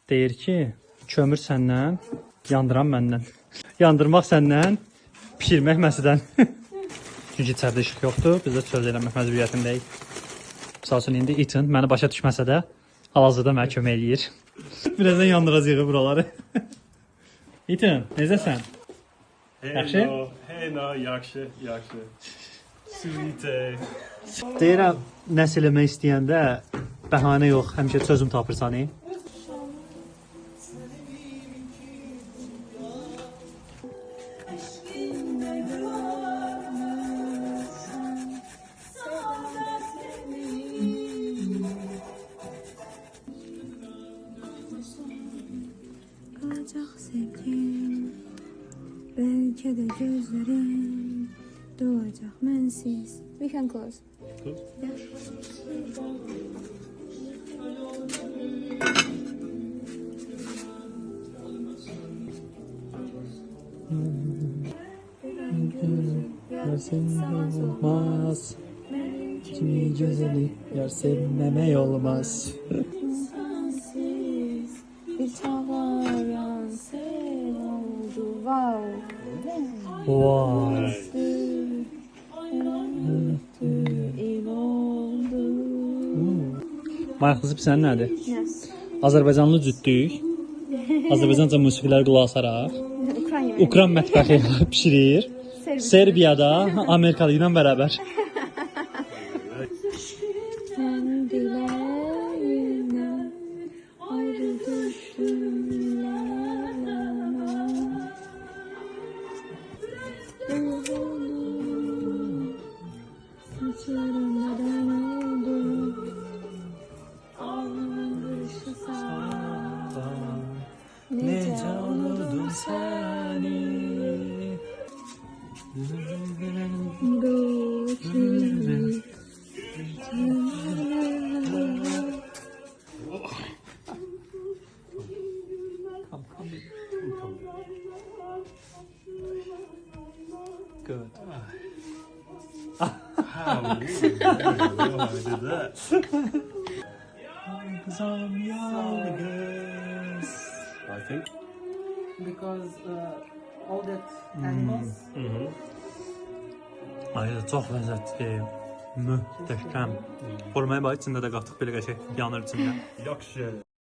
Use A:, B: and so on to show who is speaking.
A: Deyir ki, kömür səndən, yandıran məndən. Yandırmaq səndən, pişirmək məsədən. Çünki içəridə işıq yoxdur, biz də söz eləmək məcburiyyətindəyik. Misal üçün, indi Ethan məni başa düşməsə də, hal-hazırda mənə kömək eləyir. Birazdan yandıracağıq buraları. Ethan, necəsən? Yaxşı?
B: Hello, yaxşı. Sweet.
A: Deyirəm, nəsə eləmək istəyəndə bəhanə yox, həmişə çözüm tapırsan.
C: Kalacak sevgim, belki de gözlerim doğacak mensiz. We can close.
A: Olmaz. Kimi güzeli yar sevmemek olmaz.
C: Sensiz bir çağlayan sel oldu. Wow.
A: Vay.
C: İl oldu.
A: Maraqlısı sən nədir?
C: Yes.
A: Azərbaycanlı cütlük. Azərbaycanca musiqiləri qulaq asaraq Ukran mətbəxi pişirir. Serbiyada Amerikalı ilə bərabər.
C: Sen dileğinden ayrı düştüm leleme. Saçlarım neden oldu? Alnımın dışı sağ. Nece olurdum seni. Doğru.
A: Good.
B: How I did that. I think.
D: Because all that animals
A: Ay, çox ləzzətli, möhtəşəm. Formaya bax, içində də qatıq belə qəşəng yanır içində.
B: Yaxşı.